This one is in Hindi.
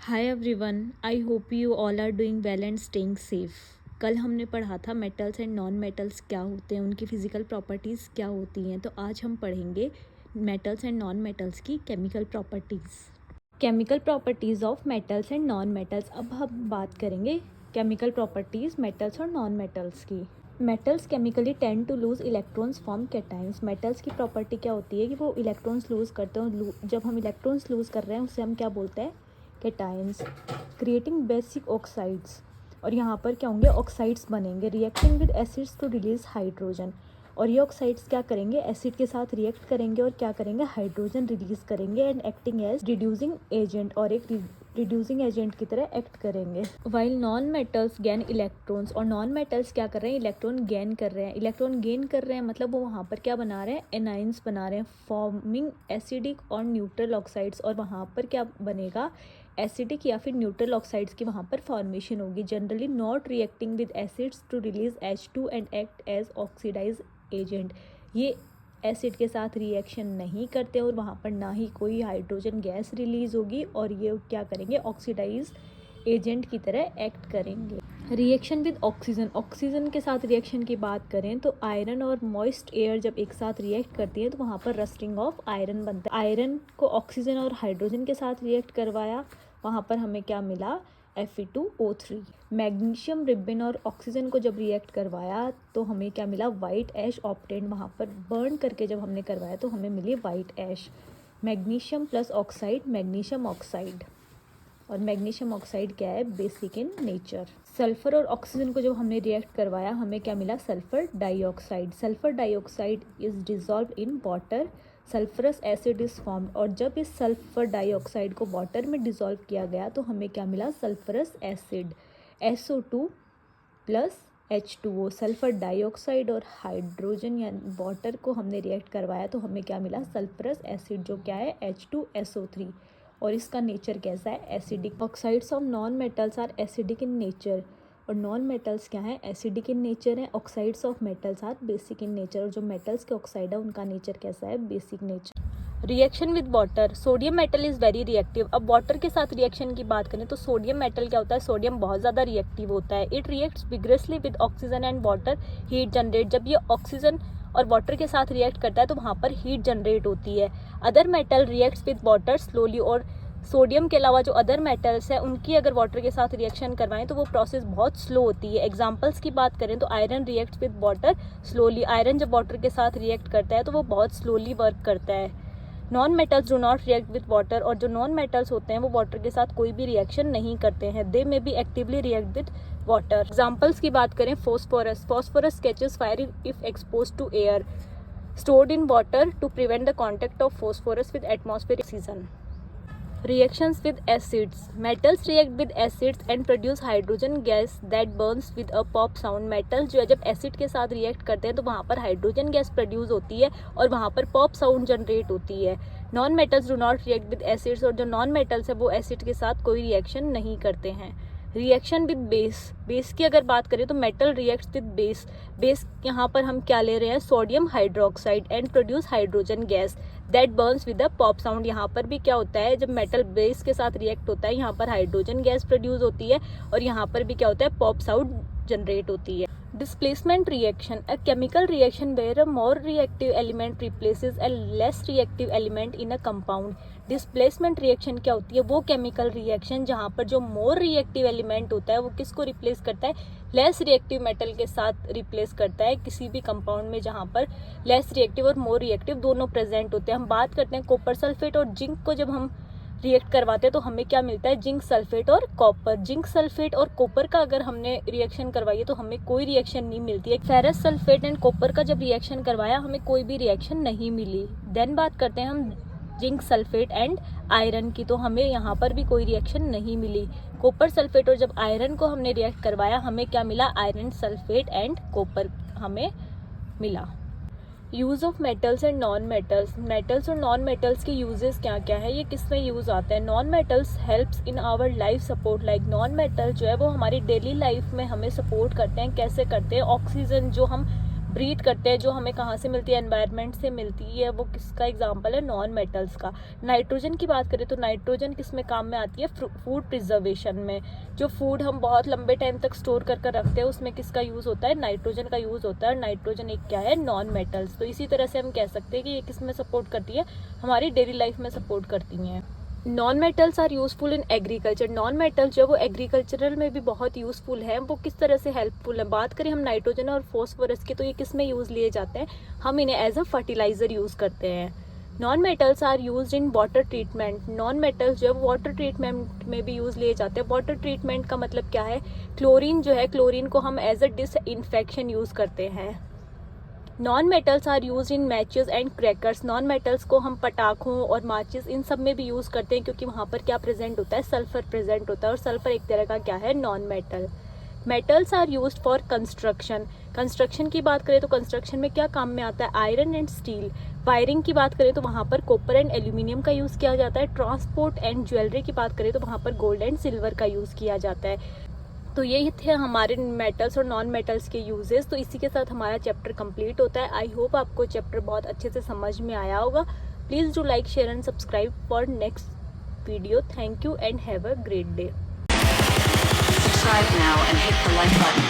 Hi everyone, I hope you all are doing well and staying safe. कल हमने पढ़ा था मेटल्स एंड नॉन मेटल्स क्या होते हैं, उनकी फ़िज़िकल प्रॉपर्टीज़ क्या होती हैं। तो आज हम पढ़ेंगे मेटल्स एंड नॉन मेटल्स की chemical properties. Chemical properties of metals and non metals. अब हम बात करेंगे केमिकल प्रॉपर्टीज़ मेटल्स और नॉन मेटल्स की। Metals chemically tend to lose electrons form cations. Metals की प्रॉपर्टी क्या होती है कि वो इलेक्ट्रॉन्स लूज़ करते हैं। जब हम इलेक्ट्रॉन्स लूज़ कर रहे हैं उससे हम क्या बोलते हैं, कैटायंस। क्रिएटिंग बेसिक ऑक्साइड्स, और यहाँ पर क्या होंगे, ऑक्साइड्स बनेंगे। Reacting with acids to release hydrogen, और ये ऑक्साइड्स क्या करेंगे, एसिड के साथ रिएक्ट करेंगे और क्या करेंगे, हाइड्रोजन रिलीज करेंगे and acting as reducing agent, और एक रिड्यूसिंग एजेंट की तरह एक्ट करेंगे। While non metals gain electrons, और नॉन मेटल्स क्या कर रहे हैं, इलेक्ट्रॉन गेन कर रहे हैं। इलेक्ट्रॉन गेन कर रहे हैं मतलब वो वहाँ पर क्या बना रहे हैं, एनाइंस बना रहे हैं, फॉर्मिंग एसिडिक और न्यूट्रल ऑक्साइड्स, और वहाँ पर क्या बनेगा, एसिडिक या फिर न्यूट्रल ऑक्साइड्स की वहाँ पर फॉर्मेशन होगी। Generally not reacting with acids to release H2 and act as oxidize agent. ये एसिड के साथ रिएक्शन नहीं करते और वहाँ पर ना ही कोई हाइड्रोजन गैस रिलीज होगी, और ये क्या करेंगे, ऑक्सीडाइज एजेंट की तरह एक्ट करेंगे। रिएक्शन विद ऑक्सीजन, ऑक्सीजन के साथ रिएक्शन की बात करें तो आयरन और मॉइस्ट एयर जब एक साथ रिएक्ट करती है तो वहाँ पर रस्टिंग ऑफ आयरन बनता है। आयरन को ऑक्सीजन और हाइड्रोजन के साथ रिएक्ट करवाया, वहाँ पर हमें क्या मिला, Fe2O3। मैग्नीशियम रिबन और ऑक्सीजन को जब रिएक्ट करवाया तो हमें क्या मिला, वाइट ऐश ऑब्टेन्ड। वहाँ पर बर्न करके जब हमने करवाया तो हमें मिली white ash. Magnesium plus oxide, magnesium oxide, और मैग्नीशियम ऑक्साइड क्या है, बेसिक इन नेचर। सल्फर और ऑक्सीजन को जब हमने रिएक्ट करवाया हमें क्या मिला, sulphur dioxide. Sulphur dioxide is dissolve in water, sulphurous acid is formed, और जब इस सल्फर डाइऑक्साइड को वाटर में डिजॉल्व किया गया तो हमें क्या मिला, sulphurous acid. SO2 plus H2O, sulphur dioxide और हाइड्रोजन या वाटर को हमने रिएक्ट करवाया तो हमें क्या मिला, सल्फरस एसिड, जो क्या है H2SO3, और इसका नेचर कैसा है, acidic. Oxides of non metals are acidic in nature, और नॉन मेटल्स क्या है, एसिडिक इन नेचर है। Oxides of metals are basic in nature, और जो मेटल्स के ऑक्साइड है उनका नेचर कैसा है, basic nature. Reaction with water, sodium metal is very reactive. अब वाटर के साथ रिएक्शन की बात करें तो सोडियम मेटल क्या होता है, सोडियम बहुत ज़्यादा रिएक्टिव होता है। It reacts विग्रेसली with oxygen and water, heat generate. जब ये ऑक्सीजन और वाटर के साथ रिएक्ट करता है तो वहाँ पर हीट जनरेट होती है। Other metal reacts with water slowly, और सोडियम के अलावा जो अदर मेटल्स हैं उनकी अगर वाटर के साथ रिएक्शन करवाएं तो वो प्रोसेस बहुत स्लो होती है। एग्जांपल्स की बात करें तो iron reacts with water slowly, iron जब वाटर के साथ रिएक्ट करता है तो वो बहुत स्लोली वर्क करता है। Non metals do not react with water, और जो नॉन मेटल्स होते हैं वो वाटर के साथ कोई भी रिएक्शन नहीं करते हैं। They may be actively react with water. Examples की बात करें, phosphorus, phosphorus catches fire if expose to air, stored in water to prevent the contact of phosphorus with atmospheric oxygen. Reactions with acids, metals react with acids and produce hydrogen gas that burns with a pop sound. metals जो है जब एसिड के साथ रिएक्ट करते हैं तो वहाँ पर हाइड्रोजन गैस प्रोड्यूस होती है और वहाँ पर पॉप साउंड जनरेट होती है। Non metals do not react with acids, और जो नॉन मेटल्स है वो एसिड के साथ कोई रिएक्शन नहीं करते हैं। रिएक्शन विद बेस, बेस की अगर बात करें तो metal reacts with base, base यहाँ पर हम क्या ले रहे हैं, sodium hydroxide, and produce hydrogen gas that Burns with a pop sound. यहाँ पर भी क्या होता है, जब मेटल बेस के साथ रिएक्ट होता है यहाँ पर हाइड्रोजन गैस प्रोड्यूस होती है और यहाँ पर भी क्या होता है, पॉप साउंड जनरेट होती है। Displacement reaction, a chemical reaction where a more reactive element replaces a less reactive element in a compound. Displacement reaction क्या होती है, वो केमिकल रिएक्शन जहाँ पर जो मोर रिएक्टिव एलिमेंट होता है वो किसको रिप्लेस करता है, लेस रिएक्टिव मेटल के साथ रिप्लेस करता है किसी भी कंपाउंड में जहाँ पर लेस रिएक्टिव और मोर रिएक्टिव दोनों प्रेजेंट होते हैं। हम बात करते हैं कॉपर सल्फेट और जिंक को जब हम रिएक्ट करवाते हैं तो हमें क्या मिलता है, जिंक सल्फेट और कॉपर। जिंक सल्फेट और कॉपर का अगर हमने रिएक्शन करवाई है तो हमें कोई रिएक्शन नहीं मिलती है। फेरस सल्फेट एंड कॉपर का जब रिएक्शन करवाया हमें कोई भी रिएक्शन नहीं मिली। देन बात करते हैं हम जिंक सल्फेट एंड आयरन की, तो हमें यहाँ पर भी कोई रिएक्शन नहीं मिली। कॉपर सल्फेट और जब आयरन को हमने रिएक्ट करवाया हमें क्या मिला, आयरन सल्फेट एंड कॉपर हमें मिला। Use of metals and non metals, metals और नॉन मेटल्स के यूजेस क्या क्या है, ये किस में यूज़ आते हैं। Non metals helps in our life support, like non metal जो है वो हमारी डेली लाइफ में हमें सपोर्ट करते हैं। कैसे करते हैं, ऑक्सीजन जो हम ब्रीथ करते हैं, जो हमें कहाँ से मिलती है, एनवायरनमेंट से मिलती है, वो किसका एग्जांपल है, नॉन मेटल्स का। नाइट्रोजन की बात करें तो नाइट्रोजन किस में काम में आती है, फूड प्रिजर्वेशन में। जो फूड हम बहुत लंबे टाइम तक स्टोर कर रखते हैं उसमें किसका यूज़ होता है, नाइट्रोजन का यूज़ होता है। और नाइट्रोजन एक क्या है, नॉन मेटल्स। तो इसी तरह से हम कह सकते हैं कि ये किस में सपोर्ट करती है, हमारी डेली लाइफ में सपोर्ट करती हैं। Non metals are useful in agriculture. Non metals जो वो एग्रीकल्चरल में भी बहुत यूज़फुल हैं। वो किस तरह से हेल्पफुल हैं, बात करें हम नाइट्रोजन और फॉस्फोरस की, तो ये किस में यूज़ लिए जाते हैं, हम इन्हें एज अ फर्टिलाइज़र यूज़ करते हैं। Non metals are use in water treatment. Non metals जो है वाटर ट्रीटमेंट में भी यूज़ लिए जाते हैं। वाटर ट्रीटमेंट का मतलब क्या है, क्लोरीन जो है, क्लोरीन को हम एज अ डिसइंफेक्शन यूज़ करते हैं। Non metals are use in matches and crackers. Non metals को हम पटाखों और माचिस इन सब में भी यूज़ करते हैं, क्योंकि वहाँ पर क्या प्रेजेंट होता है, सल्फर प्रेजेंट होता है, और सल्फर एक तरह का क्या है, non metal. Metals are used for construction. Construction की बात करें तो कंस्ट्रक्शन में क्या काम में आता है, आयरन एंड स्टील। वायरिंग की बात करें तो वहाँ पर कॉपर एंड एल्यूमिनियम का यूज़ किया जाता है। ट्रांसपोर्ट एंड ज्वेलरी की बात करें तो वहाँ पर गोल्ड एंड सिल्वर का यूज़ किया जाता है। तो यही थे हमारे मेटल्स और नॉन मेटल्स के यूजेस। तो इसी के साथ हमारा चैप्टर कंप्लीट होता है। आई होप आपको चैप्टर बहुत अच्छे से समझ में आया होगा। Please do like, share and subscribe for next video. Thank you and have a great day. Subscribe now and hit the like button.